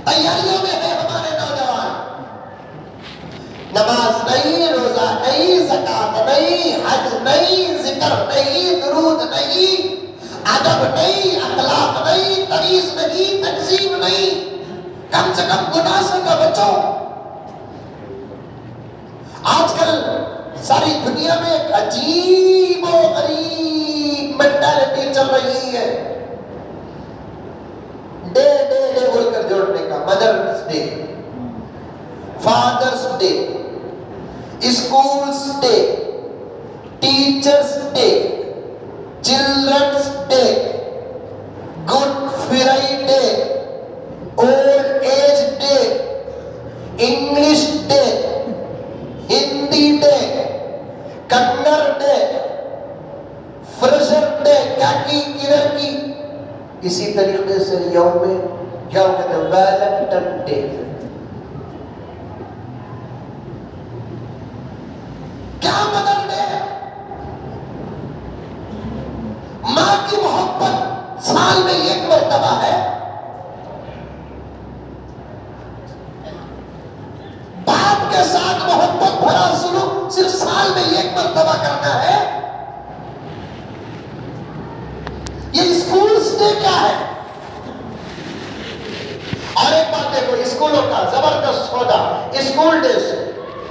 تیاریوں میں ہے ہمارے نوجوان، نماز نہیں، روزہ نہیں، زکات نہیں، حج نہیں، ذکر نہیں، درود نہیں، ادب نہیں، اخلاق نہیں، تمیز نہیں، تنظیم نہیں، کم سے کم گناہ سے نہ بچو۔ آج کل ساری دنیا میں ایک عجیب و غریب مینٹالٹی چل رہی ہے، ڈے ڈے ڈے بول کر جوڑنے کا، mother's day, father's day, schools day, teachers day, children's day, good Friday, old age day, English day, Hindi day, Kannada day, fresher day, کیا کی کدھر کی، اسی طریقے سے یوم کیا کہتے ہیں ویلنٹن ڈے۔ کیا مدر ڈے؟ ماں کی محبت سال میں ایک مرتبہ ہے، باپ کے ساتھ محبت بھرا سلوک صرف سال میں ایک مرتبہ کرنا ہے۔ یہ اسکولز ڈے کیا ہے؟ اور ایک بات دیکھو، اسکولوں کا زبردست سودا، اسکول ڈیز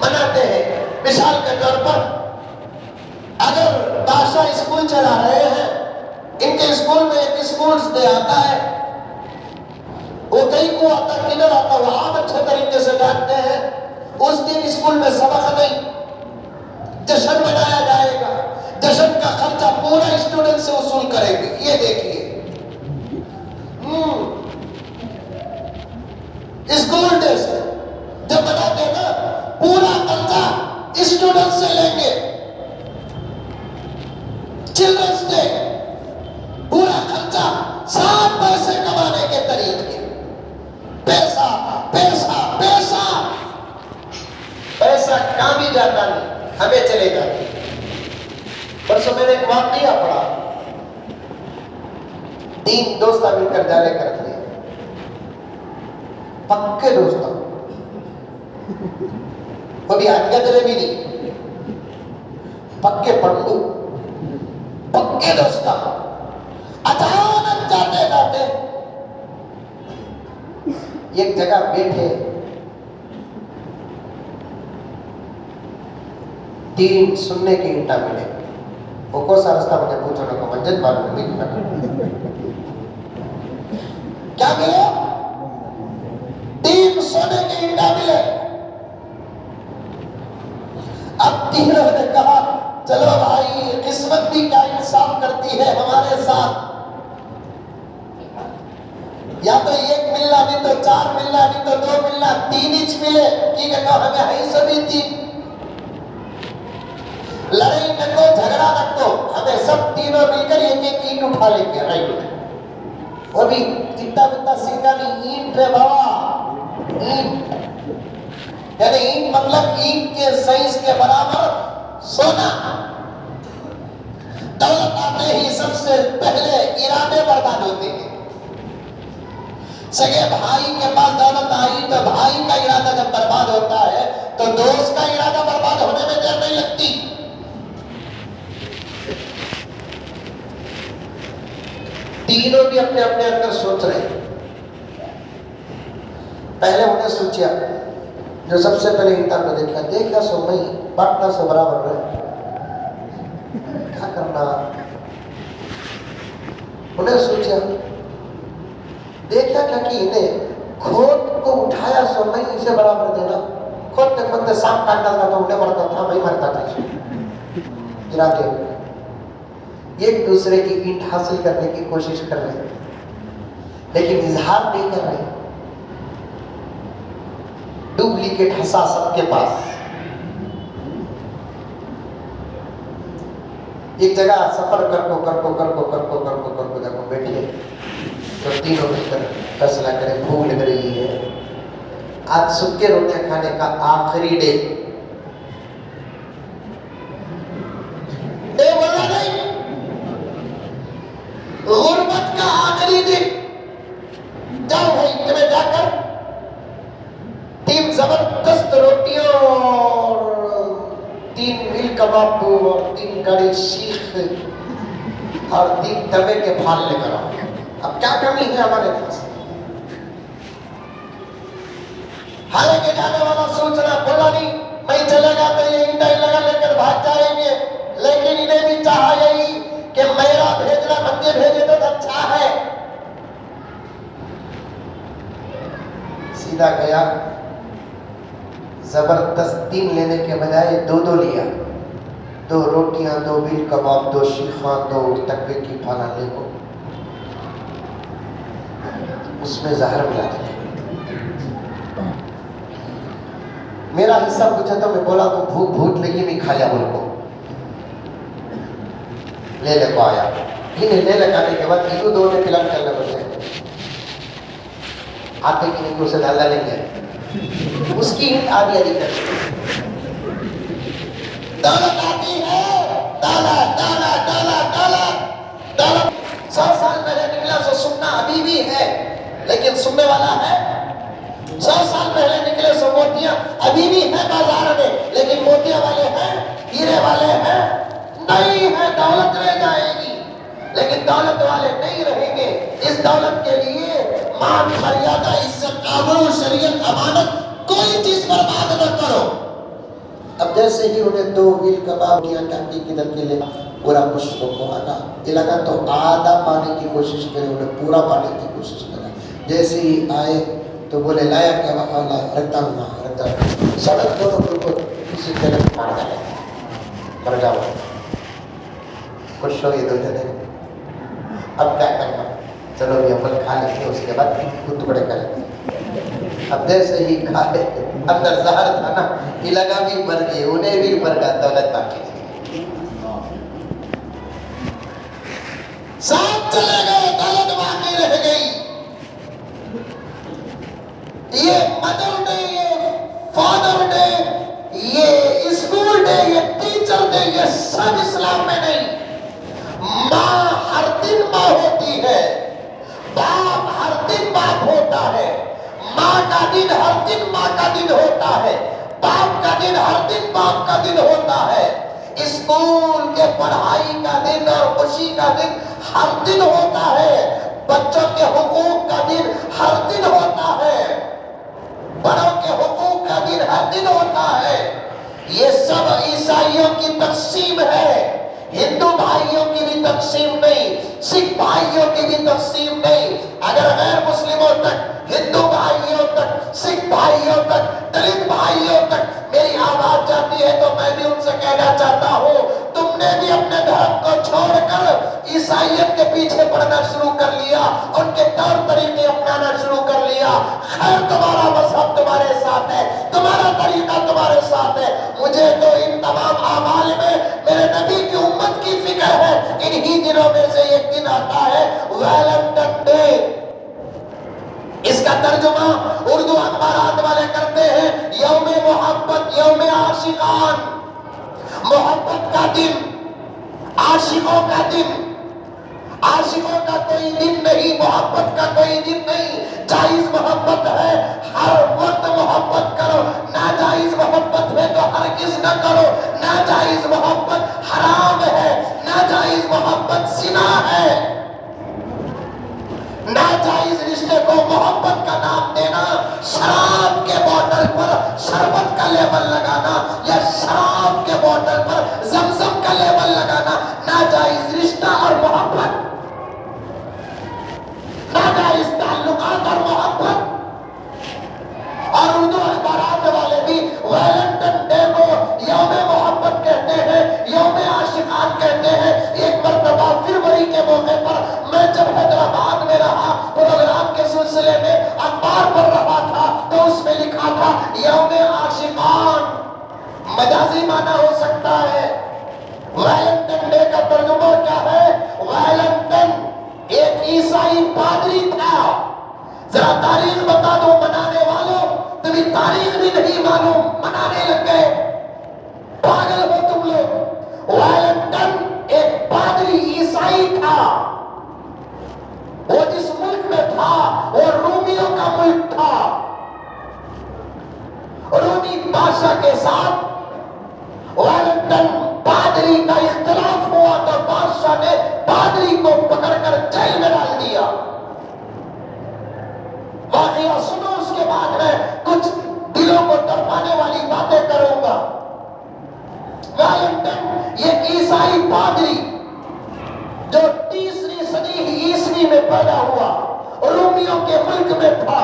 مناتے ہیں۔ مثال کے طور پر اگر بادشاہ اسکول چلا رہے ہیں، ان کے اسکول میں ایک اسکولز ڈے آتا ہے، وہ کئی کو آتا کدھر آتا وہ آپ اچھے طریقے سے جانتے ہیں۔ اس دن اسکول میں سبق نہیں، جشن منایا جائے گا، جشن کا خرچہ پورا اسٹوڈنٹ سے وصول کریں گے۔ یہ دیکھیے اسکول ڈیز جب بتاتے ہیں نا، پورا خرچہ اسٹوڈنٹ سے لیں گے۔ چلڈرنس ڈے پورا خرچہ، سب پیسے کمانے کے طریقے، پیسہ پیسہ پیسہ، پیسہ کام ہی جاتا نہیں، ہمیں چلے جاتے۔ پرسوں میں نے ایک واقعہ پڑھا، 3 دوست مل کر جا رہے کرتے ہیں، پکے دوست، کبھی آٹیا درے بھی نہیں، پکے پنڈو، پکے دوست، اچانک جاتے جاتے ایک جگہ بیٹھے، 3 سننے کی اینٹا ملے۔ وہ کون سا رستہ مجھے پوچھو نہ کو منجد معلوم نہیں، کیا ملے؟ 3 سونے کی اینٹا ملے۔ اب تینوں نے کہا چلو بھائی، قسمت بھی کیا انصاف کرتی ہے ہمارے ساتھ، یا تو 1 ملنا، نہیں تو 4 ملنا، نہیں تو 2 ملنا، 3 ہی ملے۔ ٹھیک ہے، کہا ہمیں ہے سبھی 3، لڑائی نہ کو، جھگڑا نہ کو، ہمیں سب تینوں مل کر ایک ایک اینٹ اٹھا لیں گے۔ رائٹ، وہ بھی اتنا بتا سنگا نہیں، اینٹ رے بابا، اینٹ یعنی اینٹ مطلب اینٹ کے سائز کے برابر سونا۔ دولت آتے ہی سب سے پہلے ارادے برباد ہوتے ہیں۔ سگے بھائی کے پاس دولت آئی تو بھائی کا ارادہ جب برباد ہوتا ہے تو دوست کا ارادہ برباد ہونے میں دیر نہیں لگتی۔ تینوں بھی اپنے اپنے اندر سوچ رہے ہیں۔ پہلے انہیں سوچیا، جو سب سے پہلے اینٹا کو دیکھا سو میں پارٹنر سے برابر رہے، کیا کرنا۔ انہیں سوچا، دیکھا کیا کہ انہیں کھود کو اٹھایا سو میں اسے برابر دینا، کھودتے کھودتے سانپ کاٹ ڈالتا تھا، انہیں مرتا تھا، میں مرتا تھا۔ ارادے ایک دوسرے کی اینٹ حاصل کرنے کی کوشش کر رہے ہیں، لیکن اظہار نہیں کر رہے۔ ڈپلیکیٹ ہسا سب کے پاس۔ ایک جگہ سفر کر کو جب بیٹھے تو تینوں مل کر فیصلہ کرے، بھوک لگ رہی ہے، آج سکے روٹیاں کھانے کا آخری ڈے بولا نہیں، غربت کا آخری دن، کباب اور 3 کڑی سیخ اور 3 توے کے پھال لے کر آؤ. اب کیا کمی ہے ہمارے پاس؟ حالانکہ جانے والا سوچ رہا بولا نہیں میں چلے گا تو یہ اینٹیں لگا لے کر بھاگ جائیں گے، لیکن انہیں بھی چاہا یہی کہ میرا بھیجنا بندے بھیجے تو اچھا ہے. سیدھا گیا، زبردست 3 لینے کے بجائے 2 لیا. 2 روٹیاں، 2 بیل کباب، 2 شیخاں، 2 تکوے کی پھالا لے کو اس میں زہر ملا دیا. میرا حصہ پوچھا تو میں بولا تو بھوک بھوک لگی میں کھا لیا ان کو. لے لے کو آیا، انہیں لے لگانے کے بعد ایدو 2 نے پلان کرنے بولے آتے کی نہیں اسے ڈالا لیں گے. اس کی ہٹ آدھی آدھی کر دولت آتی ہے، دولت دولت دولت دولت دولت. 100 سال پہلے نکلا سو سننا ابھی بھی ہے لیکن سننے والا ہے. 100 سال پہلے نکلے سو موتیاں ابھی بھی ہیں بازار میں لیکن موتیاں والے ہیں، ہیرے والے ہیں نہیں ہے. دولت رہ جائے گی لیکن دولت والے نہیں رہیں گے. اس دولت کے لیے مان، مریادہ، عزت، آبرو، شریعت، امانت کوئی چیز برباد نہ کرو. اب جیسے ہی انہیں 2 بیل کباب دیا ٹانکی کدھر کے لے پورا پشپوں کو آگا یہ لگا تو آدھا پانے کی کوشش کرے، انہیں پورا پانے کی کوشش کرا. جیسے ہی آئے تو بولے لایا کیا وہاں لایا رکھتا ہوں نا رکھتا ہوں. سڑک دونوں کو کسی طرح مار ڈالے مر جاؤ. خوش ہو یہ 2 جنے. اب کیا کرنا؟ چلو یہ پھل کھا لیتے اس کے بعد ٹکڑے کریں گے. اب جیسے ہی کھائے اندر زہر تھا نا یہ لگا بھی مر گئے، انہیں بھی مر گیا، دولت باقی نہیں. ساتھ چلے گئے، دولت باقی رہ گئی. یہ مدر ڈے، یہ فادر ڈے، یہ اسکول ڈے، یہ ٹیچر ڈے، یہ سب اسلام میں نہیں. ماں ہر دن ماں ہوتی ہے، باپ ہر دن باپ ہوتا ہے، ماں کا دن ہر دن ماں کا دن ہوتا ہے، باپ کا دن ہر دن باپ کا دن ہوتا ہے. اسکول کے پڑھائی کا دن اور خوشی کا دن ہر دن ہوتا ہے. بچوں کے حقوق کا دن ہر دن ہوتا ہے، بڑوں کے حقوق کا دن ہر دن ہوتا ہے. یہ سب عیسائیوں کی تقسیم ہے، ہندو بھائیوں کی بھی تقسیم نہیں، سکھ بھائیوں کی بھی تقسیم نہیں. اگر غیر مسلموں تک، ہندو بھائیوں تک، سکھ بھائیوں تک، دلت بھائیوں تک میری آواز جاتی ہے تو میں بھی ان سے کہنا چاہتا ہوں تم نے بھی اپنے دھرم کو چھوڑ کر عیسائیت کے پیچھے پڑنا شروع کر لیا، ان کے طور طریقے اپنانا شروع کر لیا. خیر تمہارا مذہب تمہارے ساتھ ہے، تمہارا طریقہ تمہارے ساتھ ہے. مجھے تو ان تمام اعمال میں میرے نبی کی امت کی فکر ہے. انہی دنوں میں سے ایک دن آتا ہے ویلنٹن ڈے. اس کا ترجمہ اردو اخبارات والے کرتے ہیں یوم محبت، یوم عاشقان. محبت کا دن، عاشقوں کا دن. عاشقوں کا کوئی دن نہیں، محبت کا کوئی دن نہیں. جائز محبت ہے ہر وقت محبت کرو، ناجائز محبت ہے تو ہرگز نہ کرو. ناجائز محبت حرام ہے، ناجائز محبت زنا ہے. ناجائز رشتے کو محبت کا نام دینا، شراب کے بوتل پر شربت کا لیبل لگانا یا شراب کے بوتل پر زمزم کا لیبل لگانا ناجائز رشتہ اور محبت، ناجائز تعلقات اور محبت. اور اردو اخبارات والے بھی ویلنٹن ڈے کو یوم محبت کہتے ہیں، یوم عاشقان کہتے ہیں. ایک مرتبہ فروری کے موقع پر میں جب حیدرآباد میں رہا پروگرام کے سلسلے میں اخبار پڑھ رہا تھا تو اس میں لکھا تھا یوم عاشقان. مجازی معنی ہو سکتا ہے. ویلنٹن ڈے کا ترجمہ کیا ہے؟ ویلنٹن ایک عیسائی پادری تھا. ذرا تاریخ بتا دو منانے والوں، تمہیں تاریخ بھی نہیں معلوم، منانے لگ گئے. پاگل ہو تم لوگ. ویلنٹن ایک پادری عیسائی تھا. وہ جس ملک میں تھا وہ رومیوں کا ملک تھا. رومی بادشاہ کے ساتھ ویلنٹن عیسائی پادری جو 30ویں صدی عیسوی میں پیدا ہوا، رومیوں کے ملک میں تھا،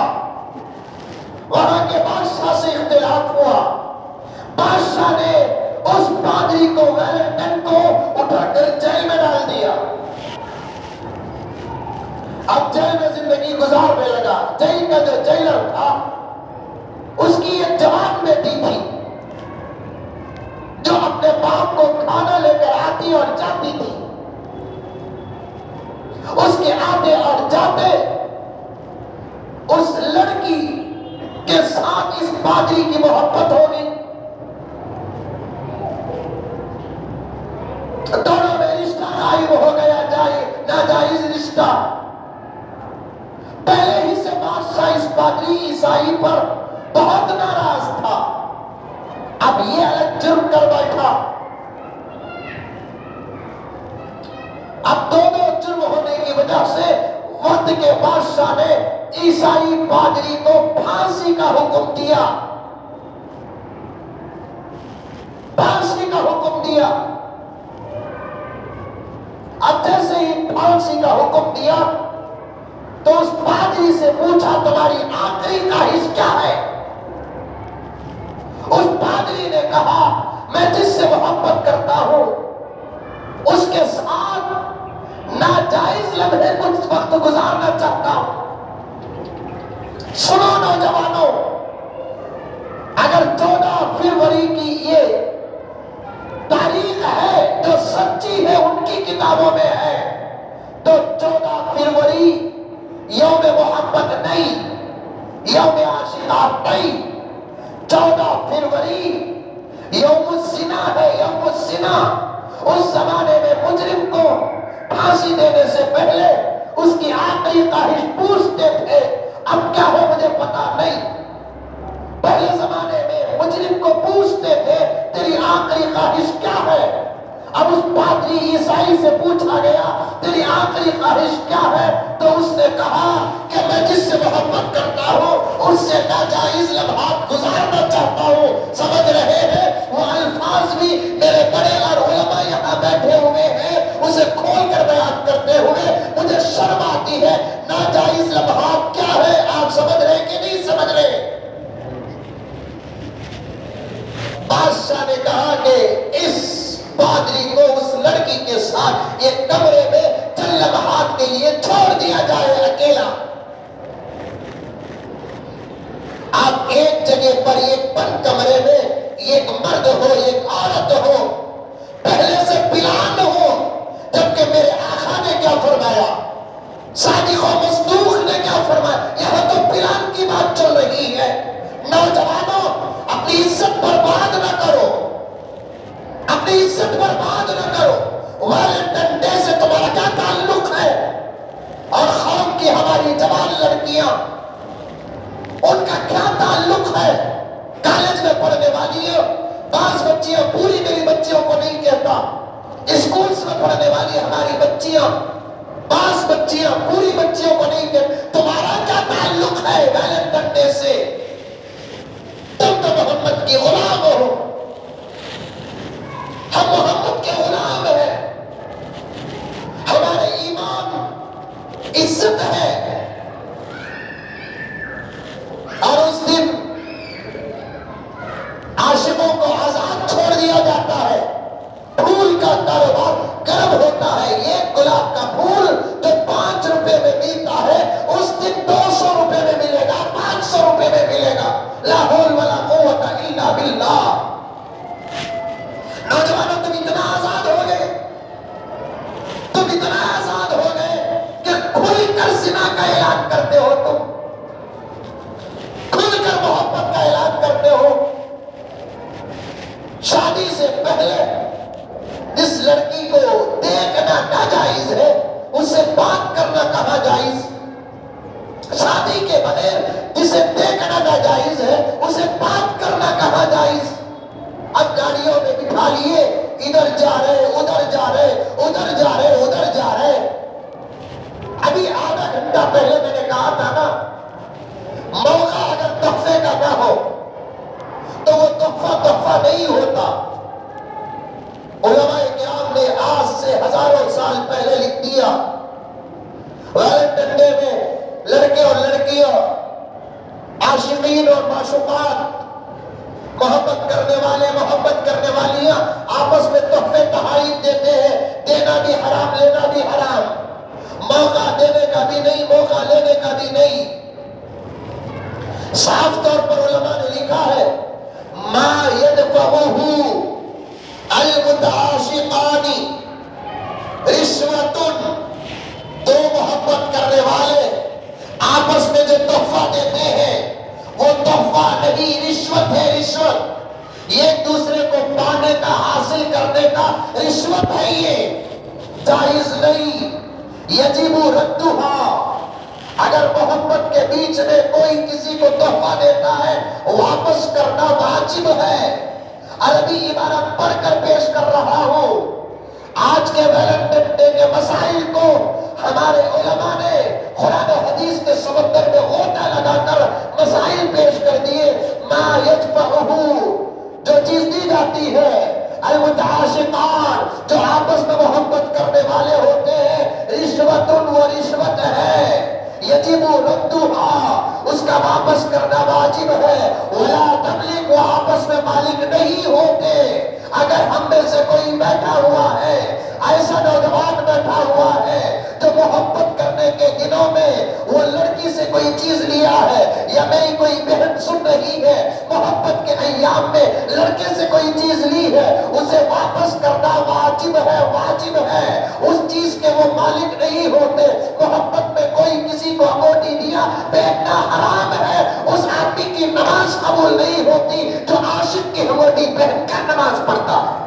وہاں کے بادشاہ سے اختلاف ہوا، بادشاہ نے اس پادری کو ویلنٹن کو اٹھا کر جیل میں ڈال دیا۔ اب جیل میں زندگی گزارنے لگا۔ جیل کا جو جیلر تھا اس کی ایک جوان بیٹی تھی جو اپنے باپ کو کھانا لے کر آتی اور جاتی تھی۔ اس کے آتے اور جاتے اس لڑکی کے ساتھ اس پادری کی محبت ہو گئی۔ دونوں میں رشتہ قائم ہو گیا، ناجائز رشتہ۔ پہلے ہی سے بادشاہ اس پادری عیسائی پر بہت ناراض تھا، اب یہ الگ جرم کر بیٹھا۔ اب دونوں جرم ہونے کی وجہ سے وقت کے بادشاہ نے عیسائی پادری کو پھانسی کا حکم دیا، پھانسی کا حکم دیا۔ اب جیسے ہی پھانسی کا حکم دیا تو اس پادری سے پوچھا تمہاری آخری خواہش کیا ہے؟ اس پادری نے کہا میں جس سے محبت کرتا ہوں اس کے ساتھ ناجائز لمحے کچھ وقت گزارنا چاہتا ہوں۔ سنو نوجوانوں، اگر 14 فروری کی یہ تاریخ ہے جو سچی ہے، ان کی کتابوں میں ہے، تو 14 فروری یوم محبت نہیں، یوم عاشقات نہیں، 14 فروری یوم الزنا ہے، یوم الزنا۔ اس زمانے میں مجرم کو پھانسی دینے سے پہلے اس کی آخری خواہش پوچھتے تھے، اب کیا ہو مجھے پتا نہیں۔ پہلے زمانے میں مجرم کو پوچھتے تھے تیری آخری خواہش کیا ہے؟ اب اس پادری عیسائی سے پوچھا گیا تیری آخری خواہش کیا ہے؟ تو اس نے کہا کہ میں جس سے محبت کرتا ہوں اس سے ناجائز لمحات گزارنا چاہتا ہوں۔ سمجھ رہے ہیں؟ وہ الفاظ بھی میرے بڑے اور علماء یہاں بیٹھے ہوئے ہیں، اسے کھول کر بیان کرتے ہوئے مجھے شرم آتی ہے۔ ناجائز لمحات کیا ہے؟ آپ سمجھ رہے کہ نہیں سمجھ رہے؟ بادشاہ نے کہا کہ اس پادری کو اس لڑکی کے ساتھ ایک کمرے میں چند لمحات کے لیے چھوڑ دیا جائے اکیلا۔ آپ ایک جگہ پر ایک بند کمرے میں ایک مرد ہو ایک عورت ہو، پہلے سے پلان ہو، جبکہ میرے آقا نے کیا فرمایا، صادق و مصدوق نے کیا فرمایا، یہاں تو پلان کی بات چل رہی ہے۔ نوجوانوں، اپنی عزت برباد نہ کرو، اپنی عزت برباد نہ کرو۔ ویلنٹن ڈے سے تمہارا کیا تعلق ہے؟ اور قوم کی ہماری جوان لڑکیاں، ان کا کیا تعلق ہے؟ کالج میں پڑھنے والی ہیں، بعض بچیاں، پوری میری بچیوں کو نہیں کہتا، اسکولز میں پڑھنے والی ہماری بچیاں، بعض بچیاں، پوری بچیوں کو نہیں کہتا، تمہارا کیا تعلق ہے ویلنٹن ڈے سے؟ تم تو محمد کی غلام ہو، ہم محمد کے غلام ہیں، ہمارے ایمان عزت ہے۔ اور اس دن عاشقوں کو آزاد چھوڑ دیا جاتا ہے، پھول کا کاروبار گرم ہوتا ہے۔ ایک گلاب کا پھول جو 5 روپے میں ملتا ہے اس دن 200 روپے میں ملے گا، 500 روپے میں ملے گا۔ لا حول ولا قوت الا باللہ۔ نوجوانوں، تم اتنا آزاد ہو گئے، تم اتنا آزاد ہو گئے کہ کھل کر زنا کا اعلان کرتے ہو، تم کھل کر محبت کا اعلان کرتے ہو۔ شادی سے پہلے جس لڑکی کو دیکھنا ناجائز ہے اس سے بات کرنا کہاں جائز؟ شادی کے بغیر جسے دیکھنا ناجائز ہے اسے بات کرنا کہاں جائز؟ اب گاڑیوں میں بٹھا لیے، ادھر جا رہے ادھر جا رہے ادھر جا رہے ادھر جا رہے۔ ابھی آدھا گھنٹہ پہلے میں نے کہا تھا نا، موقع اگر تحفے کا نہ ہو تو وہ تحفہ نہیں ہوتا۔ علماء کرام نے سے ہزاروں سال پہلے لکھ دیا. ویلنٹائن ڈے میں لڑکے اور لڑکیاں، عاشقین اور معشوقات، محبت کرنے والے، محبت کرنے والیاں آپس میں تحفے تحائف دیتے ہیں. دینا بھی حرام، لینا بھی حرام. موقع دینے کا بھی نہیں، موقع لینے کا بھی نہیں. صاف طور پر علماء نے لکھا ہے ما يدفعه المتعاشقان رشوت. دو محبت کرنے والے آپس میں جو تحفہ دیتے ہیں وہ تحفہ نہیں، رشوت ہے. رشوت یہ ایک دوسرے کو پانے کا، حاصل کرنے کا رشوت ہے. یہ جائز نہیں. یجب ردها. اگر محبت کے بیچ میں کوئی کسی کو تحفہ دیتا ہے واپس کرنا واجب ہے. عربی عبارت پڑھ کر پیش کر رہا ہوں. آج کے ویلنٹائن ڈے کے مسائل کو ہمارے علماء نے قرآن و حدیث کے سمندر میں غوطہ لگا کر مسائل پیش کر دیے. ما يدفعه، جو چیز دی جاتی ہے، المتعاشقان، جو آپس میں محبت کرنے والے ہوتے ہیں، رشوت، وہ رشوت ہے. یجب ردها، اس کا واپس کرنا واجب ہے. ولا تملک، وہ آپس میں مالک نہیں ہوتے. اگر ہم میں سے کوئی بیٹھا ہوا ہے، ایسا نوجوان بیٹھا ہوا ہے جو محبت کرنے کے دنوں میں وہ لڑکی سے کوئی چیز لیا ہے، یا میری کوئی بہن سن رہی ہے محبت کے ایام میں لڑکے سے کوئی چیز لی ہے، اسے واپس کرنا واجب ہے. واجب ہے. اس چیز کے وہ مالک نہیں ہوتے. محبت میں کوئی کسی کو انگوٹھی دیا، پہننا حرام ہے. اس آدمی کی نماز قبول نہیں ہوتی جو عاشق کی انگوٹھی پہن کر نماز پڑھتا ہے.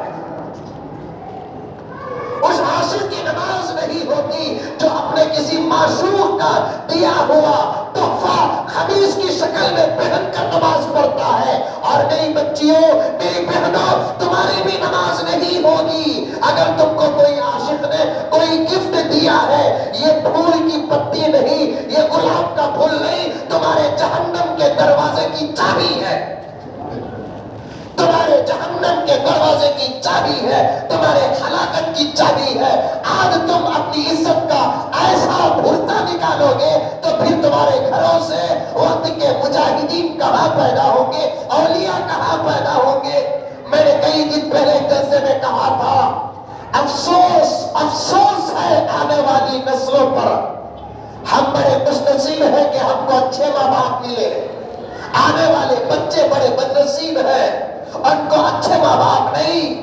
اس عاشق کی نماز نہیں ہوتی جو اپنے کسی معشوق کا دیا ہوا تحفہ خبیث کی شکل میں پہن کر نماز پڑھتا ہے. اور میری بچیوں، میری بہنوں، تمہاری بھی نماز نہیں ہوگی اگر تم کو کوئی عاشق نے کوئی گفٹ دیا ہے. یہ پھول کی پتی نہیں، یہ گلاب کا پھول نہیں، تمہارے جہنم کے دروازے کی چابی ہے. تمہارے جہنم کے دروازے کی چابی ہے، تمہارے ہلاکت کی چابی ہے. آج تم اپنی عزت کا ایسا بھرتا نکالو گے تو پھر تمہارے گھروں سے وقت کے مجاہدین کہاں پیدا ہوں گے، اولیاء کہاں پیدا ہوں گے. میں نے کئی دن پہلے جلسے میں کہا تھا، افسوس افسوس ہے آنے والی نسلوں پر. ہم بڑے خوش نصیب ہیں کہ ہم کو اچھے ماں باپ ملے. آنے والے بچے بڑے بد نصیب ہیں، ان کو اچھے ماں باپ نہیں.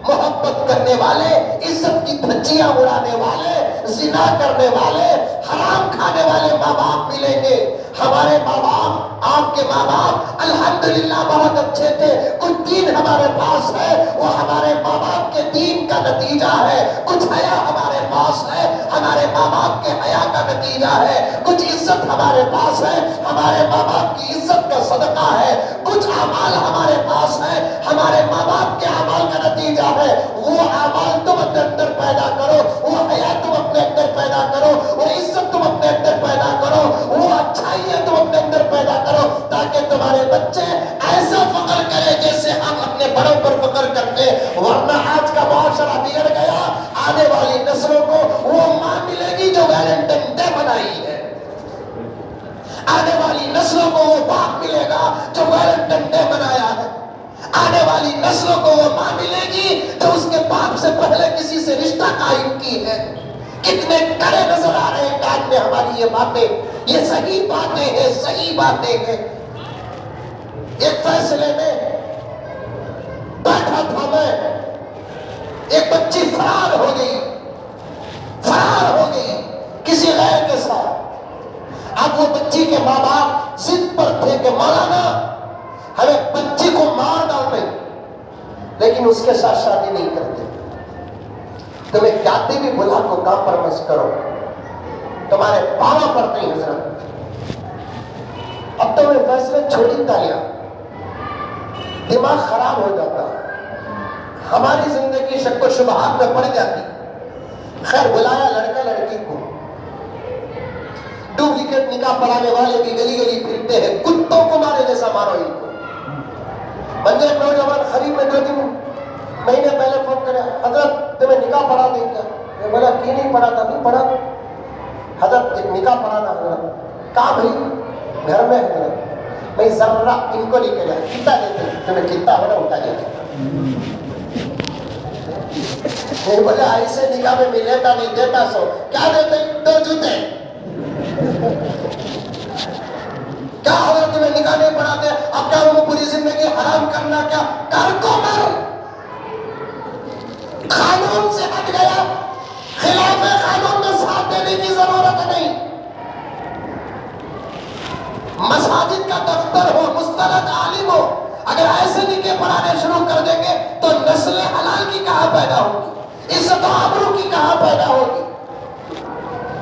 محبت کرنے والے، عزت کی دھجیاں اڑانے والے، زنا کرنے والے، حرام کھانے والے ماں باپ ملیں گے. ہمارے ماں باپ، آپ کے ماں باپ الحمدللہ بہت اچھے تھے. کچھ دین ہمارے پاس ہے، وہ ہمارے ماں باپ کے دین کا نتیجہ ہے. کچھ حیا ہمارے پاس ہے، ہمارے ماں باپ کے حیا کا نتیجہ ہے. کچھ عزت ہمارے پاس ہے، ہمارے ماں باپ کی عزت کا صدقہ ہے. کچھ اعمال ہمارے پاس ہے، ہمارے ماں باپ کے اعمال کا نتیجہ ہے. وہ اعمال تم اپنے اندر پیدا کرو، وہ حیا تم اپنے اندر پیدا کرو، وہ عزت تم اپنے اندر پیدا کرو، وہ اچھائیاں تم اپنے اندر پیدا کرو، تاکہ تمہارے بچے ایسا فخر کرے جیسے ہم اپنے بڑوں پر فخر کرتے. ورنہ آج کا معاشرہ بگڑ گیا. آنے والی نسلوں کو وہ ماں ملے گی جو ویلنٹائن ڈے منائی ہے. آنے والی نسلوں کو وہ باپ ملے گا جو ویلنٹائن ڈے منایا ہے. آنے والی نسلوں کو وہ ماں ملے گی جو اس کے باپ سے پہلے کسی سے رشتہ قائم کی ہے. کتنے کڑے نظر آ رہے ہیں کان میں ہماری یہ باتیں. یہ صحیح باتیں ہیں، صحیح باتیں ہیں. ایک فیصلے میں بیٹھا تھا میں، ایک بچی فرار ہو گئی، فرار ہو گئی کسی غیر کے ساتھ. اب وہ بچی کے ماں باپ ضد پر تھے کہ مولانا ہمیں بچی کو مار ڈالتے، لیکن اس کے ساتھ شادی نہیں کرتے. تمہیں کہتے بھی بلا کو کام پر مس کرو، تمہارے پاوا پر نہیں حضرت. اب تو میں فیصلے چھوڑی تالیاں، دماغ خراب ہو جاتا، ہماری زندگی شک و شبہات میں پڑ جاتی. خیر بلایا لڑکا لڑکی کو. ڈپلیکیٹ نکاح پڑھانے والے بھی گلی گلی پھرتے ہیں، کتوں کو مارے جیسا مارو ان کو. بندے نوجوان خرید میں 2 دن مہینے پہلے فون کرے حضرت تمہیں نکاح پڑھا دیں کیا؟ میں بولا کی نہیں پڑھا تھا؟ نہیں پڑھا حضرت ایک نکاح پڑھانا حضرت کہا بھائی گھر میں حضرت میں ذرا ان کو نہیں کرا کتنا دیتے تمہیں کتنا ہونا اٹھا دیتے میں بولا ایسے نکاح میں لیتا نہیں دیتا سو کیا دیتے 2 جوتے کیا حضرت تمہیں نکاح نہیں پڑھاتے اب کیا وہ پوری زندگی حرام کرنا کیا کر کو مر قانون سے ہٹ گیا خلاف قانون میں ساتھ دینے کی ضرورت نہیں مساجد کا دفتر ہو مستند عالم ہو اگر ایسے نکاح پڑھانے شروع کر دیں گے تو نسل حلال کی کہاں پیدا ہوگی عزت و آبرو کی کہاں پیدا ہوگی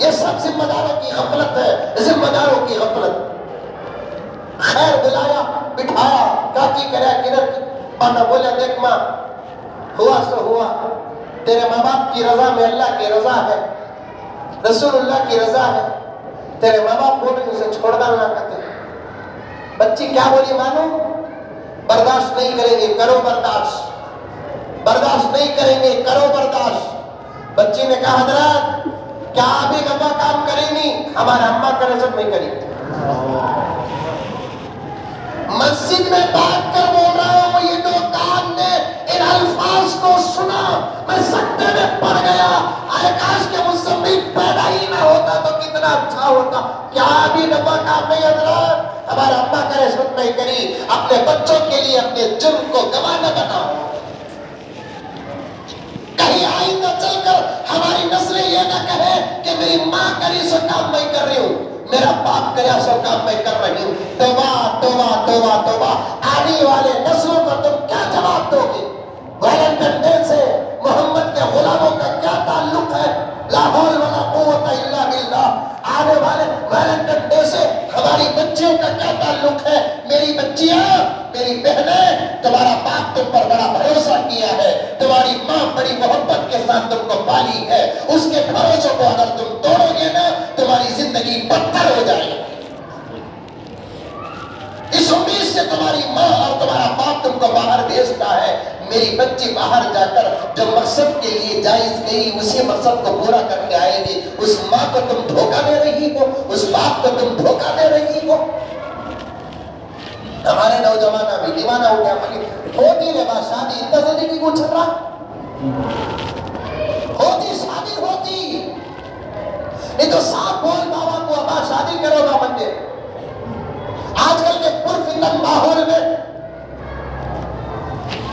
یہ سب ذمہ داروں کی غفلت ہے ذمہ داروں کی غفلت خیر بلایا بٹھایا کیا کی کریا کنر کی مانا بولے دیکھ ماں ہوا سو ہوا تیرے ماں باپ کی رضا میں اللہ کی رضا ہے رسول اللہ کی رضا ہے تیرے ماں باپ بول رہے اسے چھوڑ ڈالنا کرتے بچی کیا بولی مانو برداشت نہیں کریں گے کرو برداشت برداشت نہیں کریں گے کرو برداشت بچی نے کہا حضرت کیا ابھی نفع کام کریں گی ہمارا اماں کا رزق نہیں کری مسجد میں بات کر بول رہا ہوں یہ 2 کان نے ان الفاظ کو سنا میں سکتے میں پڑ گیا آئے کاش کے مجھ سے بھی پیدا ہی نہ ہوتا تو کتنا اچھا ہوتا کیا ابھی نفع کام نہیں حضرت ہمارا اماں کا رزق نہیں کری اپنے بچوں کے لیے اپنے جرم کو گواہ نہ بناؤ کہیں آئندہ چل کر ہماری نسل یہ نہ کہے کہ میری ماں کری سو کام میں کر رہی ہوں میرا باپ کریا سو کام میں کر رہی ہوں توبہ توبہ توبہ توبہ آنے والے نسلوں کو تم کیا جواب دو گے ویلنٹن ڈے سے محمد کے غلاموں کا کیا تعلق ہے لا حول ولا قوت الا باللہ آنے والے ویلنٹن ڈے سے ہماری بچیوں کا کیا تعلق ہے میری بچیاں میری بہنیں تمہارا باپ تم پر بڑا بھروسہ کیا ہے تمہاری ماں بڑی محبت کے ساتھ تم کو پالی ہے اس کے بھروسوں کو اگر تم توڑو گے نا تمہاری زندگی بدتر ہو جائے گی اس امید سے تمہاری ماں اور تمہارا باپ تم کو باہر بھیجتا ہے میری بچی باہر جا کر جو مقصد کے لیے جائز گئی اسی مقصد کو پورا کر کے آئے گی اس ماں کو تم دھوکہ دے رہی ہو اس باپ کو تم دھوکہ دے رہی ہو ہمارے نوجوان ابھی دیوانہ ہو گیا ہوتی رہے بات شادی اتنا جلدی کی کچھ چل رہا ہوتی شادی ہوتی نہیں تو صاحب بول بابا کو ابا شادی کرو گا بندے آج کل کے پرفتن ماحول میں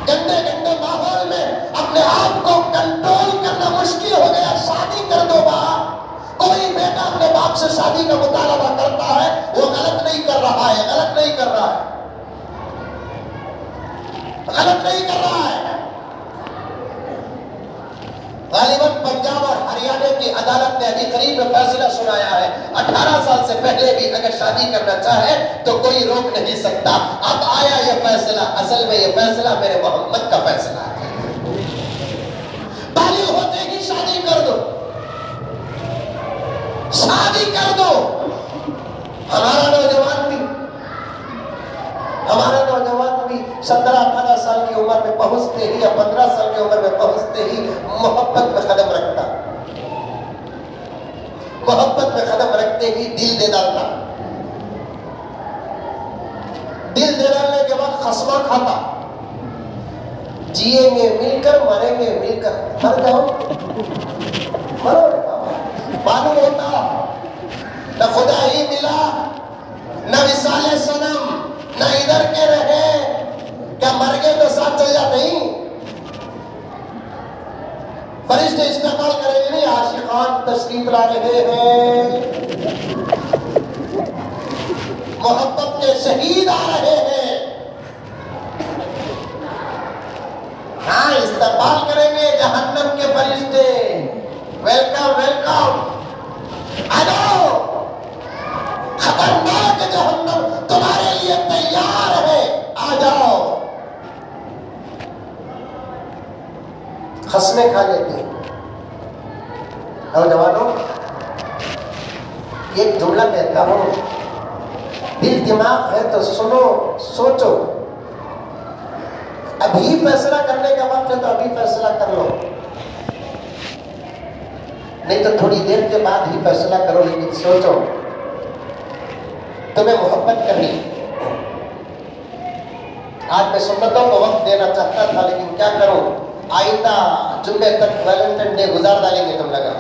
گندے گندے ماحول میں اپنے آپ کو کنٹرول کرنا مشکل ہو گیا شادی کر دو با کوئی بیٹا اپنے باپ سے شادی کا مطالبہ کرتا ہے وہ غلط نہیں کر رہا ہے غلط نہیں کر رہا ہے غلط نہیں کر رہا ہے غالباً پنجاب اور ہریانہ کی عدالت نے ابھی قریب میں فیصلہ سنایا ہے 18 سال سے پہلے بھی اگر شادی کرنا چاہے تو کوئی روک نہیں سکتا اب آیا یہ فیصلہ اصل میں یہ فیصلہ میرے محمد کا فیصلہ ہے بالغ ہوتے ہی شادی کر دو شادی کر دو ہمارا نوجوان بھی 17-18 سال کی عمر میں پہنچتے ہی یا 15 سال کی عمر میں پہنچتے ہی محبت میں قدم رکھتا محبت میں قدم رکھتے ہی دل دے ڈالتا دل دے ڈالنے کے بعد خصمہ کھاتا جیئیں گے مل کر مریں گے مل کر مر جاؤ مرو معلوم ہوتا نہ خدا ہی ملا نہ وصال صنم نہ ادھر کے رہے کیا مر گئے تو ساتھ چل جاتے ہی فرشتے استقبال کریں گے نہیں عاشقان تشریف لا رہے ہیں محبت کے شہید آ رہے ہیں ہاں استقبال کریں گے جہنم کے فرشتے ویلکم ویلکم آ جاؤ خطرناک جہنم تمہارے لیے تیار ہے آ جاؤ خصمیں کھا لیتے ہیں نوجوانوں ایک جملہ کہتا ہوں دل دماغ ہے تو سنو سوچو ابھی فیصلہ کرنے کا وقت ہے تو ابھی فیصلہ کر لو، نہیں تو تھوڑی دیر کے بعد ہی فیصلہ کرو، لیکن سوچو تمہیں محبت کرنی۔ آج میں سنتوں کو وقت دینا چاہتا تھا لیکن کیا کروں، آئندہ جمعے تک ویلنٹائن ڈے گزار ڈالیں گے تم لگا،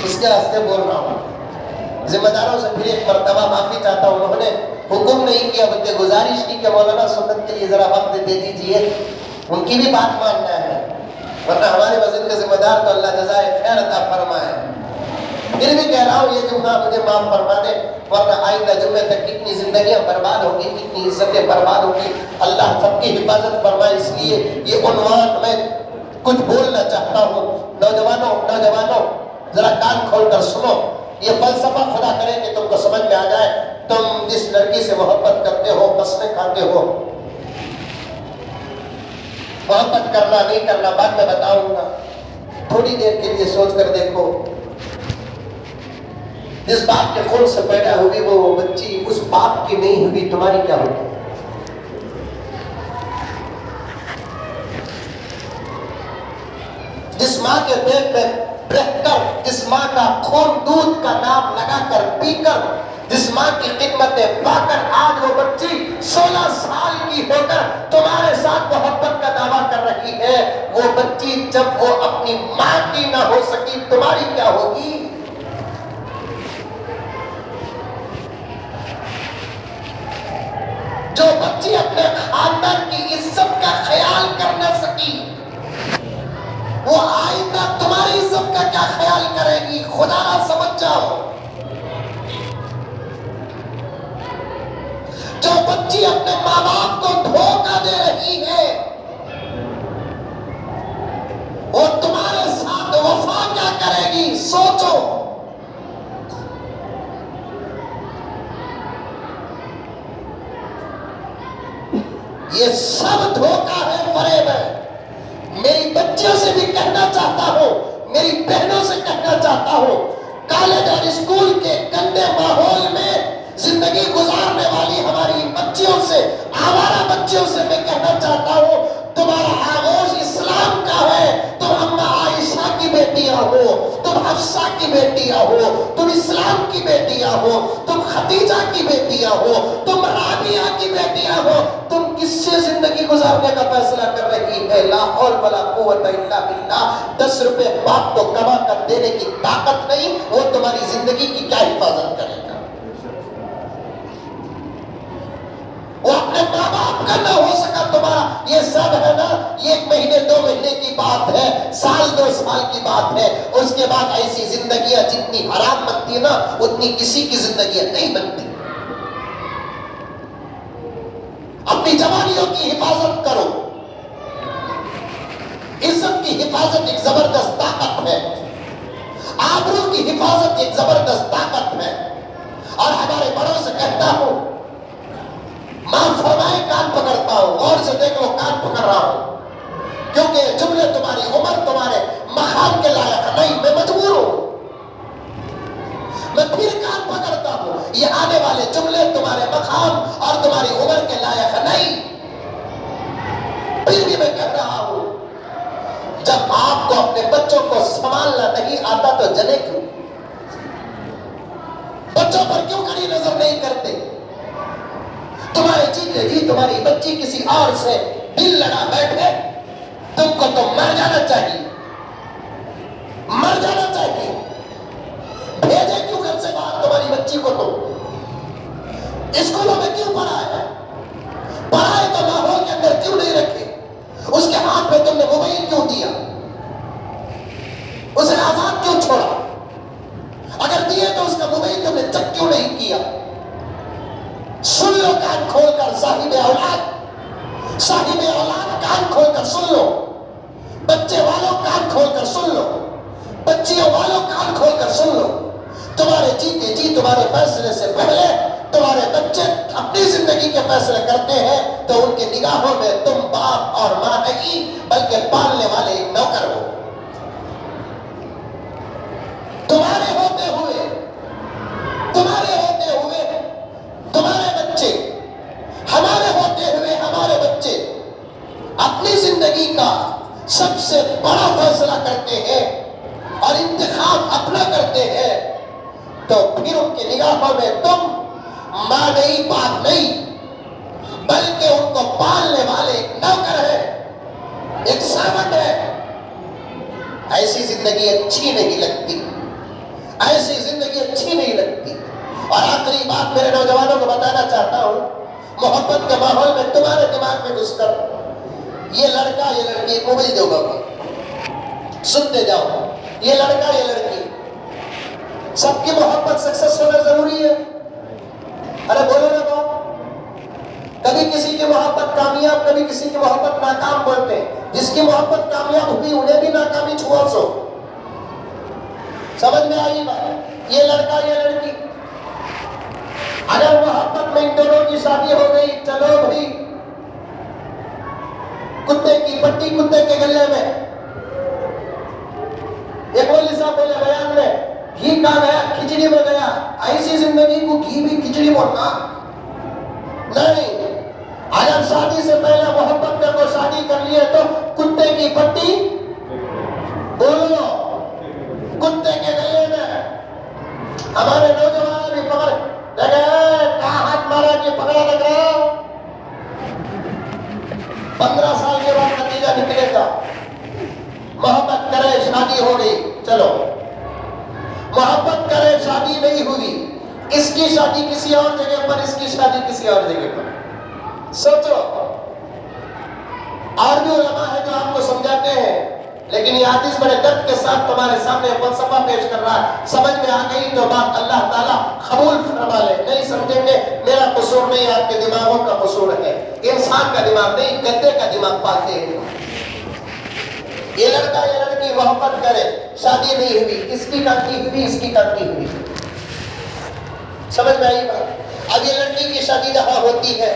اس کے راستے بول رہا ہوں۔ ذمہ داروں سے پھر ایک مرتبہ معافی چاہتا ہوں، انہوں نے حکم نہیں کیا بلکہ گزارش کی کہ مولانا سنت کے لیے ذرا وقت دے دیجئے، ان کی بھی بات ماننا ہے، ورنہ ہمارے مسجد کے ذمہ دار تو اللہ جزائے خیر عطا فرمائے۔ پھر بھی کہہ رہا ہوں یہ جمعہ مجھے معاف فرما دے، ورنہ آئندہ جمعے تک کتنی زندگیاں برباد ہوگی، کتنی عزتیں برباد ہوگی، اللہ سب کی حفاظت فرمائے۔ اس لیے یہ عنوان میں کچھ بولنا چاہتا ہوں۔ نوجوانوں ذرا کان کھول کر سنو، یہ فلسفہ خدا کرے کہ تم کو سمجھ میں آ جائے۔ تم جس لڑکی سے محبت کرتے ہو، قسمیں کھاتے ہو، محبت کرنا نہیں کرنا بعد میں بتاؤں گا، تھوڑی دیر کے لیے سوچ کر دیکھو، جس باپ کے خون سے پیدا ہوگی وہ بچی اس باپ کی نہیں ہوگی، تمہاری کیا ہوگی؟ جس ماں کے پیٹ میں رہ کر، جس ماں کا خون دودھ کا نام لگا کر پی کر، جس ماں کی خدمتیں پا کر آج وہ بچی 16 سال کی ہو کر تمہارے ساتھ محبت کا دعویٰ کر رہی ہے، وہ بچی جب وہ اپنی ماں کی نہ ہو سکی تمہاری کیا ہوگی؟ جو بچی اپنے خاندان کی عزت کا خیال کر نہ سکی، وہ آئندہ تمہاری عزت کا کیا خیال کرے گی؟ خدا نہ سمجھ جاؤ۔ جو بچی اپنے ماں باپ کو دھوکہ دے رہی ہے، وہ تمہارے ساتھ وفا کیا کرے گی؟ سوچو۔ یہ سب دھوکہ ہے، فریب ہے۔ میری بچیوں سے بھی کہنا چاہتا ہوں، میری بہنوں سے کہنا چاہتا ہوں، کالج اور اسکول کے گندے ماحول میں زندگی گزارنے والی ہماری بچیوں سے، آوارہ بچیوں سے میں کہنا چاہتا ہوں، تمہارا آغوش اسلام کا ہے، تم اماں عائشہ کی بیٹیاں ہو، تم حفصہ کی بیٹیاں ہو، تم اسلام کی بیٹیاں ہو، تم خدیجہ کی بیٹیاں ہو، تم رابعہ کی بیٹیاں ہو، تم کس سے زندگی گزارنے کا فیصلہ کر رہی ہے؟ لا حول ولا قوت الا باللہ۔ 10 روپے باپ کو کما کر دینے کی طاقت نہیں، وہ تمہاری زندگی کی کیا حفاظت کرے گا؟ وہ اپنے ماں باپ کا نہ ہو سکا تمہارا، یہ سب ہے نا، یہ 1 مہینے 2 مہینے کی بات ہے، سال 2 سال کی بات ہے، اس کے بعد ایسی زندگیاں جتنی حرام بنتی ہے نا اتنی کسی کی زندگیاں نہیں بنتی۔ اپنی جوانیوں کی حفاظت کرو، عزت کی حفاظت ایک زبردست طاقت ہے، آبرو کی حفاظت ایک زبردست طاقت ہے، اور ہمارے بڑوں سے کہتا ہوں، معاف فرمائے کان پکڑتا ہوں، غور سے دیکھ لو کان پکڑ رہا ہوں، کیونکہ جملے تمہاری عمر تمہارے مقام کے لائق نہیں، میں مجبور ہوں، میں پھر کان پکڑتا ہوں، یہ آنے والے جملے تمہارے مقام اور تمہاری عمر کے لائق نہیں، پھر بھی میں کہہ رہا ہوں، جب آپ کو اپنے بچوں کو سنبھالنا نہیں آتا تو جنے کیوں؟ بچوں پر کیوں کڑی نظر نہیں کرتے؟ تمہارے جی تمہاری بچی کسی اور سے دل لڑا بیٹھے، تم کو تو مر جانا چاہیے، مر جانا چاہیے۔ بھیجے کیوں گھر سے باہر تمہاری بچی کو؟ تو اسکولوں میں کیوں پڑھایا؟ پڑھائے تو ماحول کے اندر کیوں نہیں رکھے؟ اس کے ہاتھ میں تم نے موبائل کیوں دیا؟ اسے آزاد کیوں چھوڑا؟ اگر دیے تو اس کا موبائل تم نے چیک کیوں نہیں کیا؟ سن لو کان کھول کر صاحب اولاد کان کھول کر سن لو، بچے والوں کان کھول کر سن لو، بچیوں والوں کان کھول کر سن لو، تمہارے جی تمہارے فیصلے سے پہلے تمہارے بچے اپنی زندگی کے فیصلے کرتے ہیں تو ان کی نگاہوں میں تم باپ اور ماں نہیں بلکہ پالنے والے ایک نوکر ہو۔ تمہارے ہوتے ہوئے تمہارے بچے، ہمارے ہوتے ہوئے ہمارے بچے سب سے بڑا فیصلہ کرتے ہیں اور انتخاب اپنا کرتے ہیں تو پھر ان کی نگاہوں میں تم ماں نہیں، باپ نہیں، بلکہ ان کو پالنے والے ایک نوکر ہے، ایک سرونٹ ہے۔ ایسی زندگی اچھی نہیں لگتی، ایسی زندگی اچھی نہیں لگتی۔ اور آخری بات میرے نوجوانوں کو بتانا چاہتا ہوں، محبت کے ماحول میں تمہارے دماغ میں گھس کر یہ لڑکا یہ لڑکی موبائل دو گا، سنتے جاؤ، یہ لڑکا یہ لڑکی، سب کی محبت سکسیس ہونا ضروری ہے؟ ارے بولو نا باپ، کبھی کسی کی محبت کامیاب، کبھی کسی کی محبت ناکام بولتے ہیں۔ جس کی محبت کامیاب ہوئی انہیں بھی ناکامی چھوا سو۔ سمجھ میں آئی بات؟ یہ لڑکا یہ لڑکی، اگر محبت میں ان دونوں کی شادی ہو گئی، چلو بھائی کتے کی پٹی کتے کے گلے میں۔ ایک مولوی صاحب بولے بیان میں، گھی کہاں گیا؟ کھچڑی میں گیا۔ ایسی زندگی کو گھی بھی کھچڑی بولنا نہیں۔ اگر شادی سے پہلے محبت کر کو شادی کر لیے تو کتے کی پٹی بولو کتے کے گلے میں۔ ہمارے نوجوان بھی پکڑ لگے، کہاں ہاتھ مارا کہ پکڑا لگ رہا، 15 سال کے بعد نتیجہ نکلے گا۔ محبت کرے شادی ہو گئی، چلو محبت کرے شادی نہیں ہوئی، اس کی شادی کسی اور جگہ پر، اس کی شادی کسی اور جگہ پر۔ سوچو، اور بھی علماء ہے جو آپ کو سمجھاتے ہیں، لیکن یہ حدیث بڑے درد کے ساتھ تمہارے سامنے فلسفہ پیش کر رہا ہے۔ سمجھ میں آ گئی تو بات اللہ تعالیٰ قبول فرما لے، نہیں سمجھیں گے میرا قصور نہیں، آپ کے دماغوں کا قصور ہے۔ انسان کا دماغ نہیں، گدے کا دماغ پالتے ہیں۔ یہ لڑکا یہ لڑکی محبت کرے، شادی نہیں ہوئی، اس کی کرتی ہوئی، اس کی کرتی ہوئی، سمجھ میں آئی بات؟ اب یہ لڑکی کی شادی جہاں ہوتی ہے،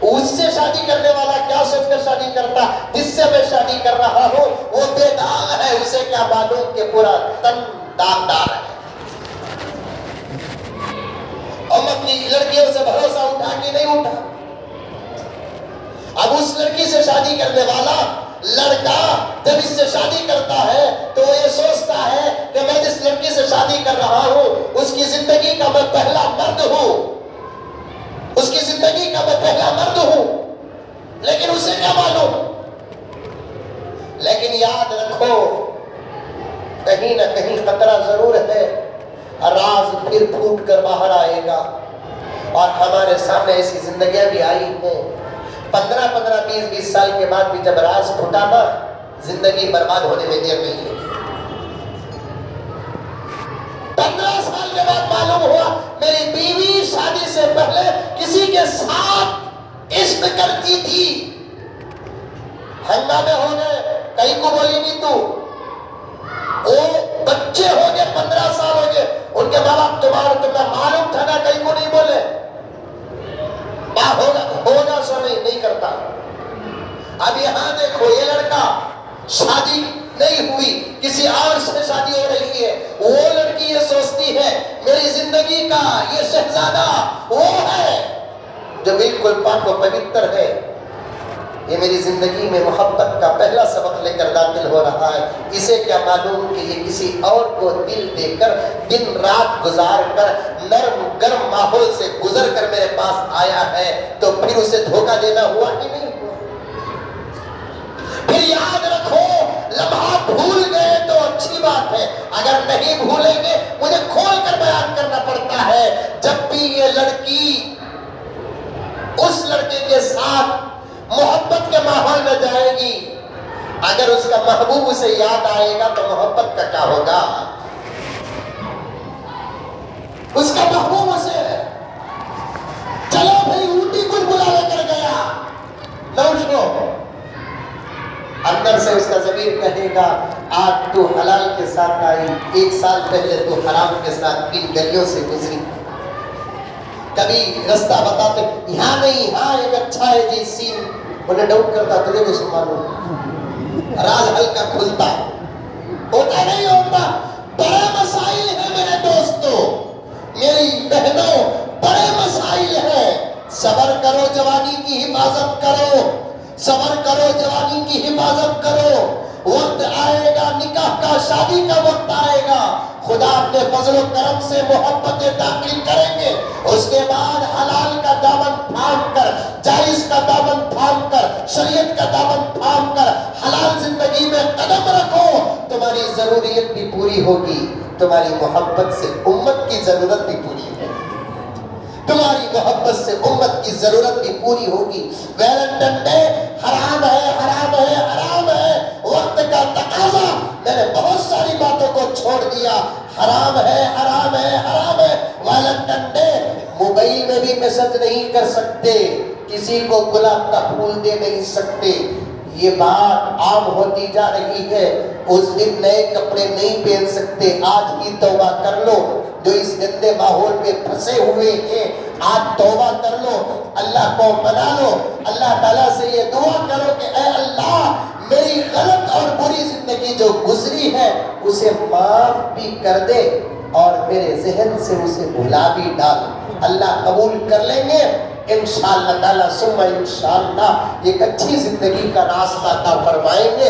اس سے شادی کرنے والا کیا سوچ کر شادی کرتا، جس سے میں شادی کر رہا ہوں وہ بے داغ ہے، اسے کیا معلوم کہ پورا تن داغدار ہے۔ ہم اپنی لڑکیوں سے بھروسہ اٹھا کہ نہیں اٹھا۔ اب اس لڑکی سے شادی کرنے والا لڑکا جب اس سے شادی کرتا ہے تو وہ یہ سوچتا ہے کہ میں جس لڑکی سے شادی کر رہا ہوں اس کی زندگی کا میں پہلا مرد ہوں، اس کی زندگی کا میں پہلا مرد ہوں، لیکن اسے کیا معلوم؟ لیکن یاد رکھو کہیں نہ کہیں خطرہ ضرور ہے، راز پھر پھوٹ کر باہر آئے گا۔ اور ہمارے سامنے ایسی زندگیاں بھی آئی ہیں، 15 20 سال کے بعد بھی جب راز پھوٹا نا، زندگی برباد ہونے میں دیر نہیں لگی۔ 15 سال کے بعد معلوم ہوا میری بیوی شادی سے پہلے کسی کے ساتھ عشق کرتی تھی، ہنگامے ہو گئے، کہیں کو بولی نہیں تو، وہ بچے ہو گئے، 15 سال ہو گئے، ان کے ماں باپ تمہیں معلوم تھا نا، کہیں کو نہیں بولے، ہوگا سو نہیں کرتا۔ اب یہاں دیکھو، یہ لڑکا شادی نہیں ہوئی، کسی اور سے شادی ہو رہی ہے، وہ لڑکی یہ سوچتی ہے میری زندگی کا یہ شہزادہ وہ ہے جو بالکل پاک و پوتر ہے، یہ میری زندگی میں محبت کا پہلا سبق لے کر داخل ہو رہا ہے، اسے کیا معلوم کہ یہ کسی اور کو دل دے کر دن رات گزار کر نرم گرم ماحول سے گزر کر میرے پاس آیا ہے، تو پھر اسے دھوکہ دینا ہوا کہ نہیں ہوا؟ پھر یاد رکھو، لمحہ بھول گئے تو اچھی بات ہے، اگر نہیں بھولیں گے مجھے کھول کر بیان کرنا پڑتا ہے، جب بھی یہ لڑکی اس لڑکے کے ساتھ محبت کے ماحول میں جائے گی، اگر اس کا محبوب اسے یاد آئے گا تو محبت کا کیا ہوگا؟ اس کا محبوب اسے چلو بھائی اوٹی کچھ بلا لے کر گیا، نوشو اندر سے اس کا ضمیر کہے گا آج تو حلال کے ساتھ آئی، 1 سال پہلے تو حرام کے ساتھ کن گلیوں سے گزری۔ کبھی رستہ بتاتے یہاں نہیں، ہاں ایک اچھا ہے جی سین، انہیں ڈاؤٹ کرتا تجھے کچھ معلوم، راز ہلکا کھلتا ہوتا نہیں ہوتا۔ بڑے مسائل ہیں میرے دوستوں، میری بہنوں، بڑے مسائل ہیں، صبر کرو، جوانی کی حفاظت کرو، صبر کرو، جوانی کی حفاظت کرو، وقت آئے گا نکاح کا، شادی کا وقت آئے گا، خدا اپنے فضل و کرم سے محبتیں داخل کریں گے، اس کے بعد حلال کا دامن تھام کر، جائز کا دامن تھام کر، شریعت کا دامن تھام کر حلال زندگی میں قدم رکھو، تمہاری ضروریت بھی پوری ہوگی، تمہاری محبت سے امت کی ضرورت بھی پوری ہوگی، تمہاری محبت سے امت کی ضرورت بھی پوری ہوگی۔ ویلنٹائن ڈے حرام ہے، حرام ہے، حرام ہے، وقت کا تقاضا، میں نے بہت ساری باتوں کو چھوڑ دیا، حرام ہے، حرام ہے، حرام ہے۔ ویلنٹائن ڈے موبائل میں بھی میسج نہیں کر سکتے، کسی کو گلاب کا پھول دے نہیں سکتے، یہ بات عام ہوتی جا رہی ہے۔ اس دن نئے کپڑے نہیں پہن سکتے، آج ہی توبہ کر لو، جو اس گندے ماحول میں پھنسے ہوئے ہیں، آج توبہ کر لو، اللہ کو منا لو، اللہ تعالیٰ سے یہ دعا کرو کہ اے اللہ میری غلط اور بری زندگی جو گزری ہے اسے معاف بھی کر دے اور میرے ذہن سے اسے بھلا بھی ڈال، اللہ قبول کر لیں گے انشاءاللہ تعالیٰ، ثم انشاءاللہ ایک اچھی زندگی کا راستہ عطا فرمائیں گے۔